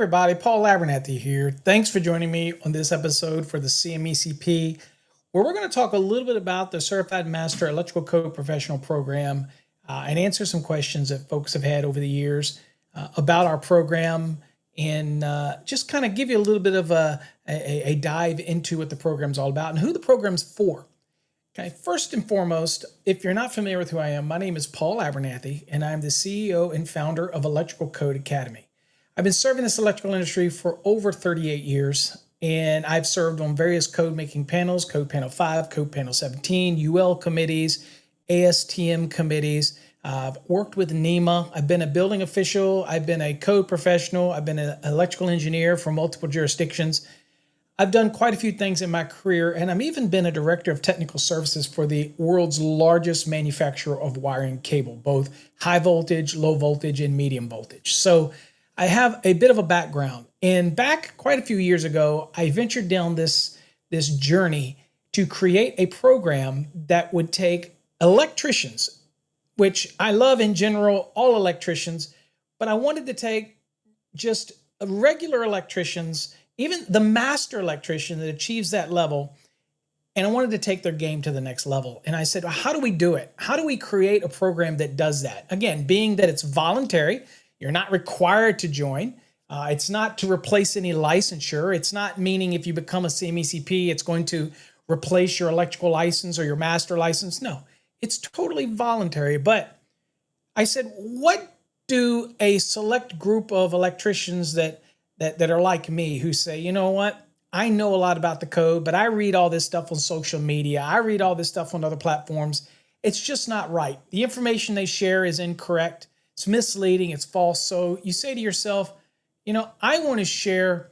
everybody, Paul Abernathy here. Thanks for joining me on this episode for the CMECP, where we're going to talk a little bit about the Certified Master Electrical Code Professional Program and answer some questions that folks have had over the years about our program and just kind of give you a little bit of a dive into what the program's all about and who the program's for. Okay, first and foremost, if you're not familiar with who I am, my name is Paul Abernathy, and I'm the CEO and founder of Electrical Code Academy. I've been serving this electrical industry for over 38 years, and I've served on various code making panels, Code Panel 5, Code Panel 17, UL committees, ASTM committees. I've worked with NEMA. I've been a building official. I've been a code professional. I've been an electrical engineer for multiple jurisdictions. I've done quite a few things in my career, and I've even been a director of technical services for the world's largest manufacturer of wiring cable, both high voltage, low voltage, and medium voltage. So I have a bit of a background. And back quite a few years ago, I ventured down this journey to create a program that would take electricians, which I love in general, all electricians, but I wanted to take just regular electricians, even the master electrician that achieves that level, and I wanted to take their game to the next level. And I said, well, how do we do it? How do we create a program that does that? Again, being that it's voluntary, you're not required to join. It's not to replace any licensure. It's not meaning if you become a CMECP, it's going to replace your electrical license or your master license. No, it's totally voluntary. But I said, what do a select group of electricians that are like me who say, you know what, I know a lot about the code, but I read all this stuff on social media. I read all this stuff on other platforms. It's just not right. The information they share is incorrect. It's misleading. It's false. So you say to yourself, you know, I want to share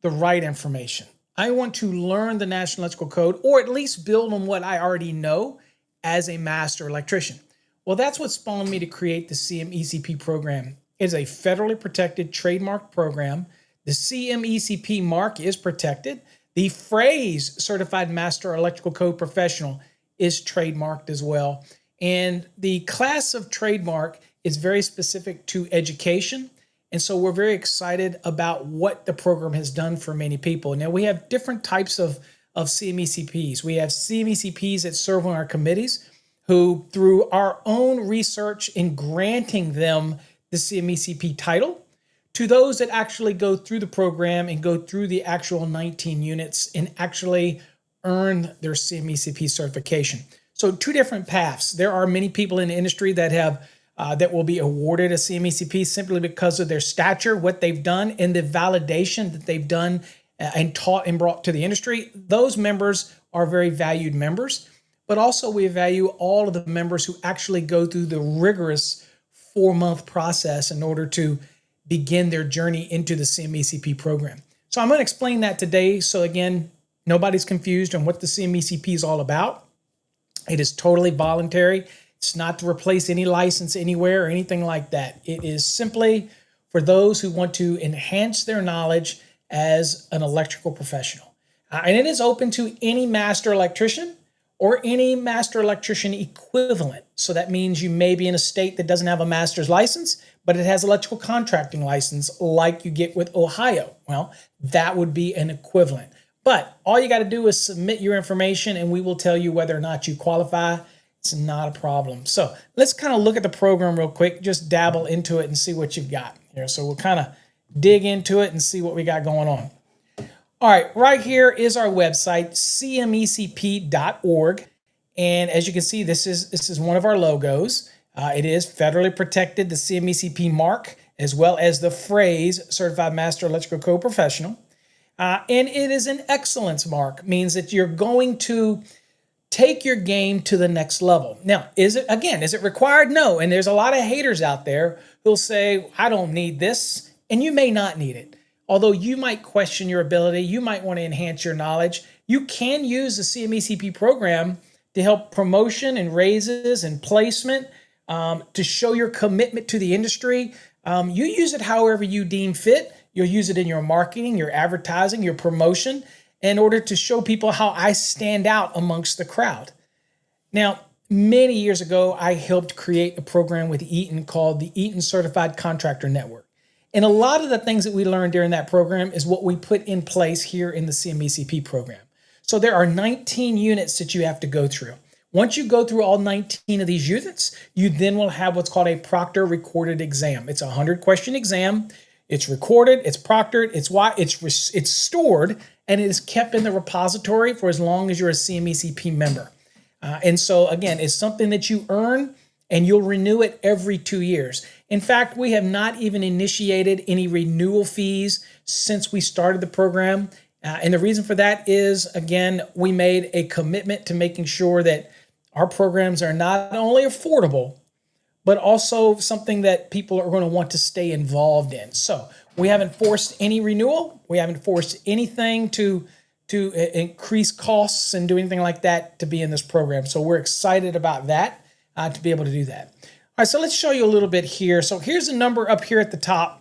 the right information. I want to learn the National Electrical Code, or at least build on what I already know as a master electrician. Well, that's what spawned me to create the CMECP program. It is a federally protected trademark program. The CMECP mark is protected. The phrase Certified Master Electrical Code Professional is trademarked as well. And the class of trademark is very specific to education. And so we're very excited about what the program has done for many people. Now, we have different types of CMECPs. We have CMECPs that serve on our committees who, through our own research in granting them the CMECP title, to those that actually go through the program and go through the actual 19 units and actually earn their CMECP certification. So two different paths. There are many people in the industry that have that will be awarded a CMECP simply because of their stature, what they've done, and the validation that they've done and taught and brought to the industry. Those members are very valued members, but also we value all of the members who actually go through the rigorous 4-month process in order to begin their journey into the CMECP program. So I'm going to explain that today. So again, nobody's confused on what the CMECP is all about. It is totally voluntary. It's not to replace any license anywhere or anything like that. It is simply for those who want to enhance their knowledge as an electrical professional. And it is open to any master electrician or any master electrician equivalent. So that means you may be in a state that doesn't have a master's license, but it has electrical contracting license like you get with Ohio. Well, that would be an equivalent. But all you got to do is submit your information and we will tell you whether or not you qualify. It's not a problem. So let's kind of look at the program real quick, just dabble into it and see what you've got here. So we'll kind of dig into it and see what we got going on. All right, right here is our website, cmecp.org. And as you can see, this is one of our logos. It is federally protected, the CMECP mark, as well as the phrase Certified Master Electrical Code Professional. And it is an excellence mark, means that you're going to take your game to the next level. Now, is it required? No. And there's a lot of haters out there who'll say, I don't need this. And you may not need it. Although you might question your ability, you might want to enhance your knowledge. You can use the CMECP program to help promotion and raises and placement, to show your commitment to the industry. You use it however you deem fit. You'll use it in your marketing, your advertising, your promotion, in order to show people how I stand out amongst the crowd. Now, many years ago, I helped create a program with Eaton called the Eaton Certified Contractor Network. And a lot of the things that we learned during that program is what we put in place here in the CMECP program. So there are 19 units that you have to go through. Once you go through all 19 of these units, you then will have what's called a proctor recorded exam. It's a 100-question exam. It's recorded, it's proctored, it's stored, and it is kept in the repository for as long as you're a CMECP member. And so again, it's something that you earn, and you'll renew it every 2 years. In fact, we have not even initiated any renewal fees since we started the program. And the reason for that is, again, we made a commitment to making sure that our programs are not only affordable, but also something that people are going to want to stay involved in. So we haven't forced any renewal. We haven't forced anything to increase costs and do anything like that to be in this program. So we're excited about that, to be able to do that. All right, so let's show you a little bit here. So here's a number up here at the top.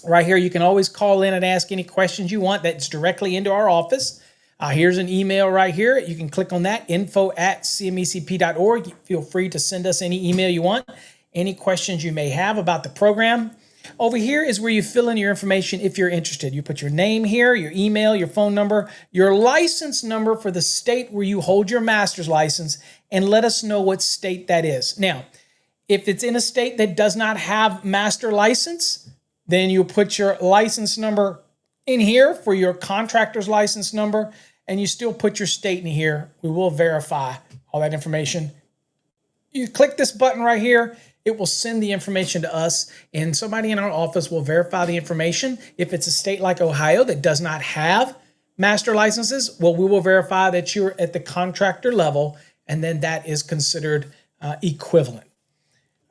Right here, you can always call in and ask any questions you want. That's directly into our office. Here's an email right here. You can click on that, info@cmecp.org. Feel free to send us any email you want, any questions you may have about the program. Over here is where you fill in your information if you're interested. You put your name here, your email, your phone number, your license number for the state where you hold your master's license, and let us know what state that is. Now, if it's in a state that does not have master license, then you put your license number in here for your contractor's license number, and you still put your state in here. We will verify all that information. You click this button right here, it will send the information to us, and somebody in our office will verify the information. If it's a state like Ohio that does not have master licenses, well, we will verify that you're at the contractor level, and then that is considered equivalent.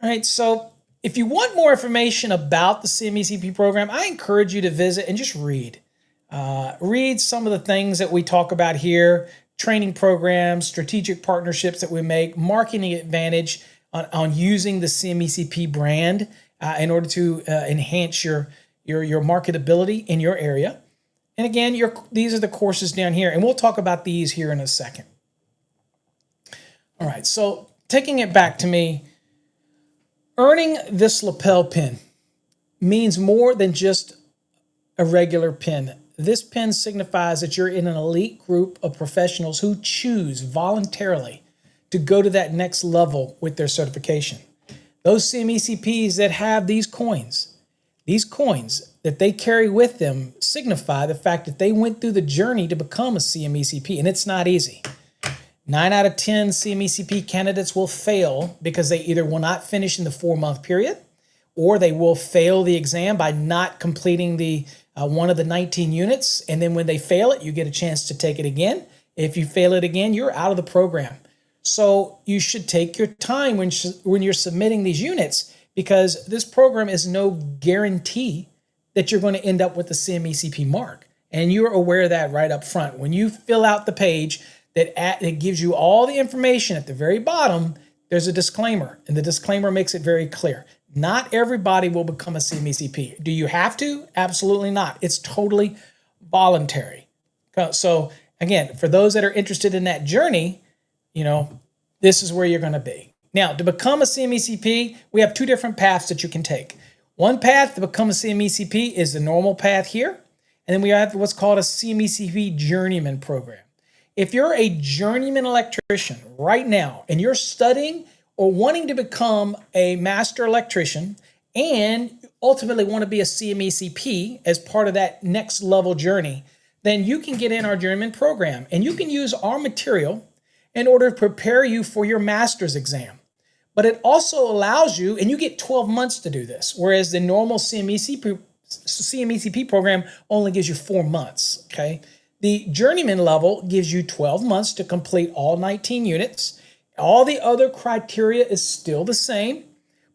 All right, so if you want more information about the CMECP program, I encourage you to visit and just read. Read some of the things that we talk about here, training programs, strategic partnerships that we make, marketing advantage on using the CMECP brand in order to enhance your marketability in your area. And again, these are the courses down here, and we'll talk about these here in a second. All right, so taking it back to me, earning this lapel pin means more than just a regular pin. This pin signifies that you're in an elite group of professionals who choose voluntarily to go to that next level with their certification. Those CMECPs that have these coins that they carry with them signify the fact that they went through the journey to become a CMECP, and it's not easy. 9 out of 10 CMECP candidates will fail because they either will not finish in the 4-month period, or they will fail the exam by not completing the one of the 19 units. And then when they fail it, you get a chance to take it again. If you fail it again, you're out of the program. So you should take your time when you're submitting these units, because this program is no guarantee that you're going to end up with the CMECP mark. And you're aware of that right up front. When you fill out the page that gives you all the information at the very bottom, there's a disclaimer, and the disclaimer makes it very clear. Not everybody will become a CMECP. Do you have to? Absolutely not. It's totally voluntary. So again, for those that are interested in that journey, this is where you're going to be. Now, to become a CMECP, we have 2 different paths that you can take. One path to become a CMECP is the normal path here, and then we have what's called a CMECP Journeyman Program. If you're a journeyman electrician right now and you're studying or wanting to become a master electrician and ultimately want to be a CMECP as part of that next level journey, then you can get in our journeyman program, and you can use our material in order to prepare you for your master's exam. But it also allows you, and you get 12 months to do this, whereas the normal CMECP program only gives you 4 months, okay? The journeyman level gives you 12 months to complete all 19 units. All the other criteria is still the same,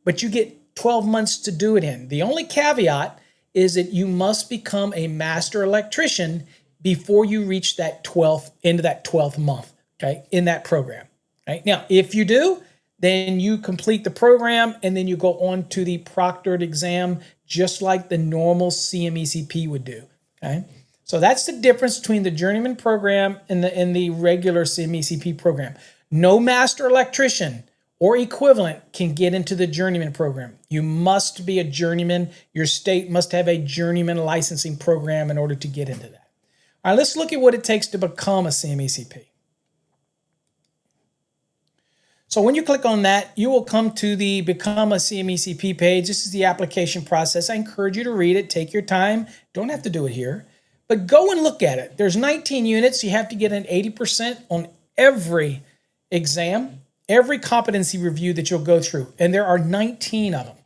but you get 12 months to do it in. The only caveat is that you must become a master electrician before you reach that 12th month, okay, in that program. Right? Now, if you do, then you complete the program, and then you go on to the proctored exam, just like the normal CMECP would do, okay? So that's the difference between the journeyman program and the regular CMECP program. No master electrician or equivalent can get into the journeyman program. You must be a journeyman. Your state must have a journeyman licensing program in order to get into that. All right, let's look at what it takes to become a CMECP. So when you click on that, you will come to the Become a CMECP page. This is the application process. I encourage you to read it. Take your time. Don't have to do it here. But go and look at it. There's 19 units. You have to get an 80% on every exam, every competency review that you'll go through. And there are 19 of them.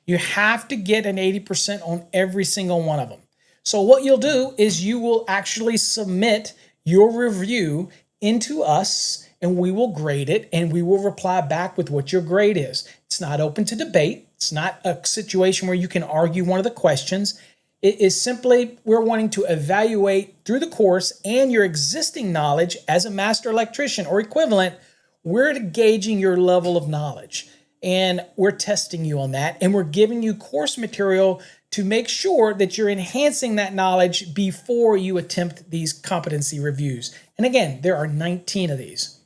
You have to get an 80% on every single one of them. So what you'll do is you will actually submit your review into us, and we will grade it, and we will reply back with what your grade is. It's not open to debate. It's not a situation where you can argue one of the questions. It is simply, we're wanting to evaluate through the course and your existing knowledge as a master electrician or equivalent. We're gauging your level of knowledge, and we're testing you on that, and we're giving you course material to make sure that you're enhancing that knowledge before you attempt these competency reviews. And again, there are 19 of these.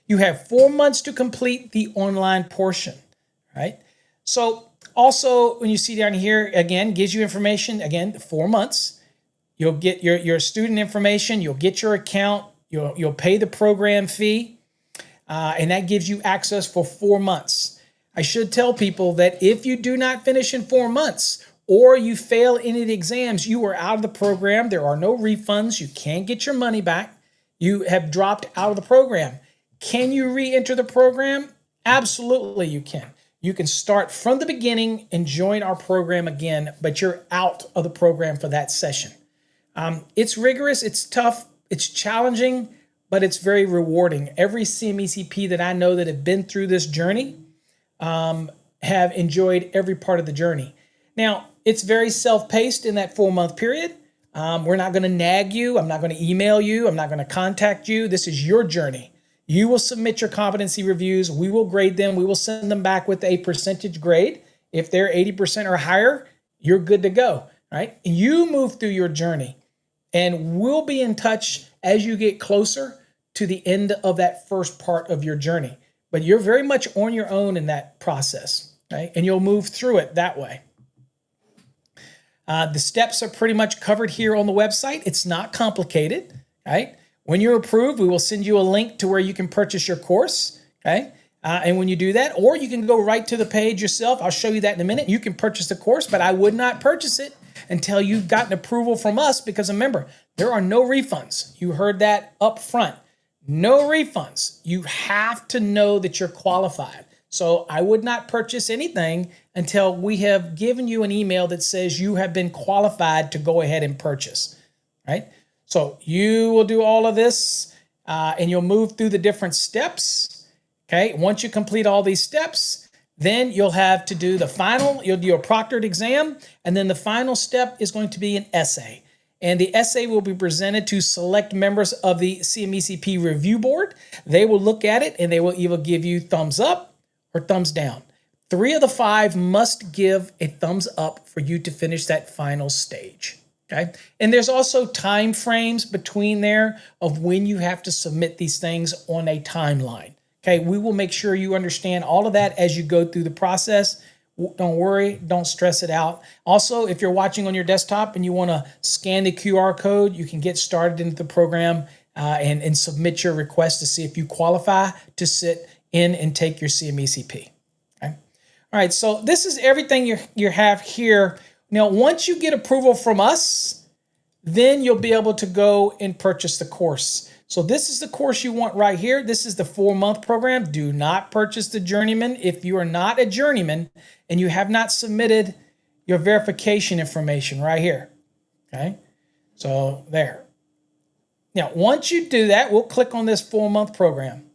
You have 4 months to complete the online portion, right? So also, when you see down here, again, gives you information, again, 4 months. You'll get your student information, you'll get your account, you'll pay the program fee, and that gives you access for 4 months. I should tell people that if you do not finish in 4 months, or you fail any of the exams, you are out of the program. There are no refunds. You can't get your money back. You have dropped out of the program. Can you re-enter the program? Absolutely you can. You can start from the beginning and join our program again, but you're out of the program for that session. It's rigorous, it's tough, it's challenging, but it's very rewarding. Every CMECP that I know that have been through this journey have enjoyed every part of the journey. Now, it's very self-paced in that 4 month period. We're not going to nag you. I'm not going to email you. I'm not going to contact you. This is your journey. You will submit your competency reviews. We will grade them. We will send them back with a percentage grade. If they're 80% or higher, you're good to go, right? You move through your journey, and we'll be in touch as you get closer to the end of that first part of your journey. But you're very much on your own in that process, right? And you'll move through it that way. The steps are pretty much covered here on the website. It's not complicated, right? When you're approved, we will send you a link to where you can purchase your course, okay? And when you do that, or you can go right to the page yourself. I'll show you that in a minute. You can purchase the course, but I would not purchase it until you've gotten approval from us, because remember, there are no refunds. You heard that up front. No refunds. You have to know that you're qualified. So I would not purchase anything until we have given you an email that says you have been qualified to go ahead and purchase, right? So you will do all of this and you'll move through the different steps, okay? Once you complete all these steps, then you'll have to do the final, you'll do a proctored exam, and then the final step is going to be an essay. And the essay will be presented to select members of the CMECP Review Board. They will look at it and they will either give you thumbs up or thumbs down. 3 of the 5 must give a thumbs up for you to finish that final stage, okay? And there's also time frames between there of when you have to submit these things on a timeline, okay? We will make sure you understand all of that as you go through the process. Don't worry, don't stress it out. Also, if you're watching on your desktop and you want to scan the QR code, you can get started into the program and submit your request to see if you qualify to sit in and take your CMECP. Okay? All right, so this is everything you have here. Now, once you get approval from us, then you'll be able to go and purchase the course. So this is the course you want right here. This is the 4-month program. Do not purchase the journeyman if you are not a journeyman and you have not submitted your verification information right here. Okay, so there. Now, once you do that, we'll click on this 4-month program.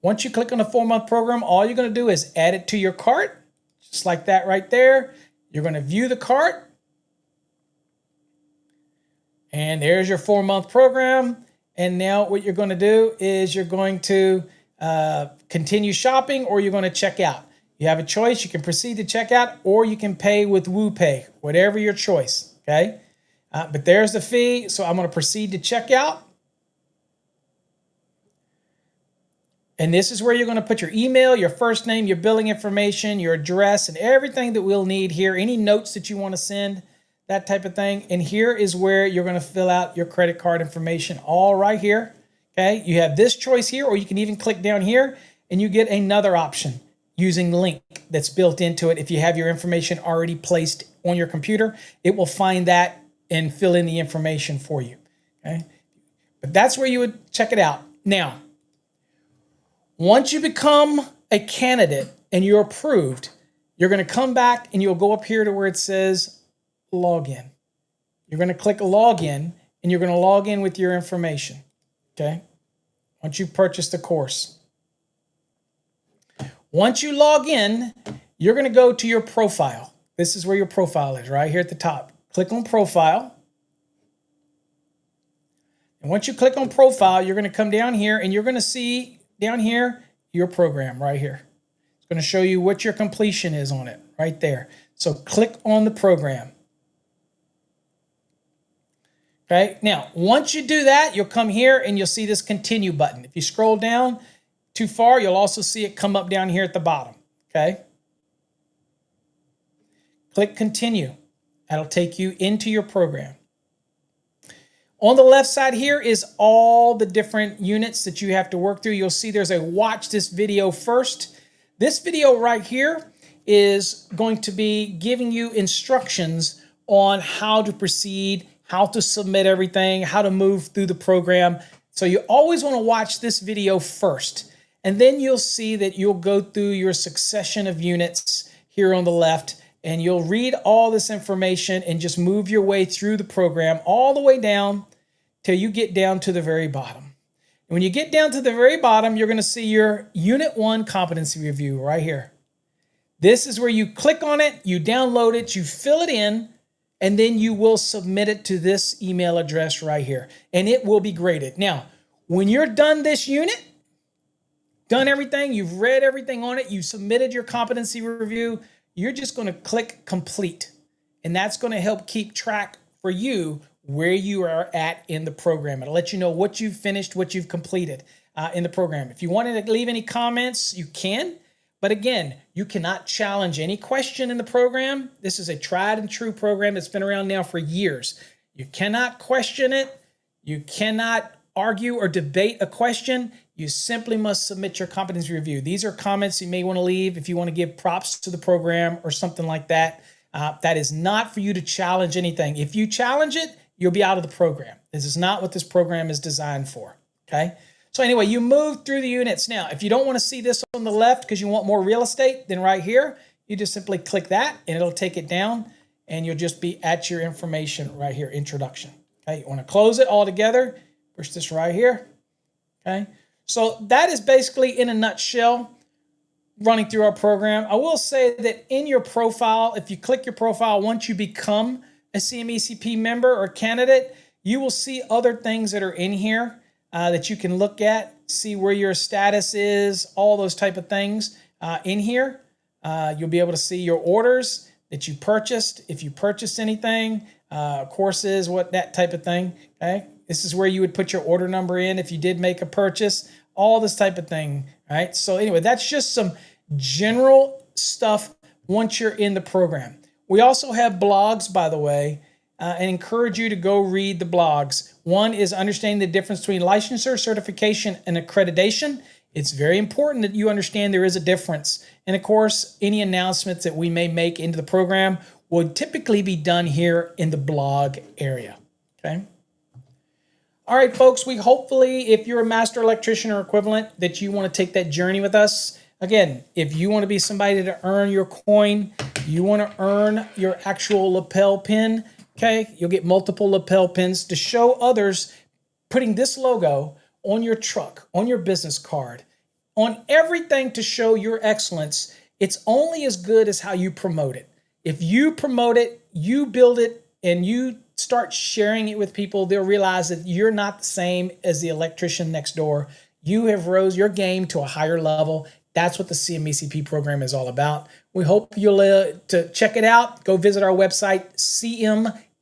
Once you click on the 4-month program, all you're going to do is add it to your cart, just like that right there. You're going to view the cart. And there's your 4-month program. And now what you're going to do is you're going to continue shopping, or you're going to check out. You have a choice. You can proceed to checkout, or you can pay with WooPay, whatever your choice, okay? But there's the fee. So I'm going to proceed to checkout. And this is where you're going to put your email, your first name, your billing information, your address, and everything that we'll need here. Any notes that you want to send, that type of thing. And here is where you're going to fill out your credit card information, all right here. Okay, you have this choice here, or you can even click down here and you get another option using link that's built into it. If you have your information already placed on your computer, it will find that and fill in the information for you. Okay, but that's where you would check it out. Now, once you become a candidate and you're approved, you're going to come back and you'll go up here to where it says login. You're going to click login and you're going to log in with your information. Okay, once you purchase the course. Once you log in, you're going to go to your profile. This is where your profile is, right here at the top. Click on profile. And once you click on profile, you're going to come down here and you're going to see down here your program right here. It's going to show you what your completion is on it right there. So click on the program. Okay, now once you do that, you'll come here and you'll see this continue button. If you scroll down too far, you'll also see it come up down here at the bottom. Okay, click continue. That'll take you into your program. On the left side here is all the different units that you have to work through. You'll see there's a watch this video first. This video right here is going to be giving you instructions on how to proceed, how to submit everything, how to move through the program. So you always want to watch this video first. And then you'll see that you'll go through your succession of units here on the left, and you'll read all this information and just move your way through the program all the way down till you get down to the very bottom. And when you get down to the very bottom, you're going to see your Unit 1 competency review right here. This is where you click on it, you download it, you fill it in, and then you will submit it to this email address right here, and it will be graded. Now, when you're done this unit, done everything, you've read everything on it, you submitted your competency review, you're just going to click complete. And that's going to help keep track for you where you are at in the program. It'll let you know what you've finished, what you've completed in the program. If you wanted to leave any comments, you can. But again, you cannot challenge any question in the program. This is a tried and true program that's been around now for years. You cannot question it. You cannot argue or debate a question. You simply must submit your competency review. These are comments you may want to leave if you want to give props to the program or something like that. That is not for you to challenge anything. If you challenge it, you'll be out of the program. This is not what this program is designed for, okay? So anyway, you move through the units. Now, if you don't want to see this on the left because you want more real estate, then right here, you just simply click that and it'll take it down and you'll just be at your information right here, introduction. Okay, you want to close it all together, push this right here, okay? So that is basically in a nutshell running through our program. I will say that in your profile, if you click your profile, once you become a CMECP member or candidate, you will see other things that are in here that you can look at, see where your status is, all those type of things in here. You'll be able to see your orders that you purchased, if you purchased anything, courses, what that type of thing, okay? This is where you would put your order number in if you did make a purchase, all this type of thing, right? So anyway, that's just some general stuff once you're in the program. We also have blogs, by the way, and encourage you to go read the blogs. One is understanding the difference between licensure, certification, and accreditation. It's very important that you understand there is a difference. And of course, any announcements that we may make into the program would typically be done here in the blog area, okay? All right, folks, we hopefully, if you're a master electrician or equivalent, that you want to take that journey with us. Again, if you want to be somebody to earn your coin, you want to earn your actual lapel pin, okay? You'll get multiple lapel pins to show others, putting this logo on your truck, on your business card, on everything to show your excellence. It's only as good as how you promote it. If you promote it, you build it, and you start sharing it with people, they'll realize that you're not the same as the electrician next door. You have rose your game to a higher level. That's what the CMECP program is all about. We hope you'll to check it out. Go visit our website,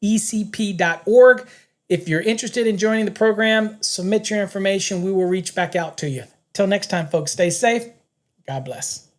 cmecp.org. If you're interested in joining the program, submit your information. We will reach back out to you. Till next time, folks, stay safe. God bless.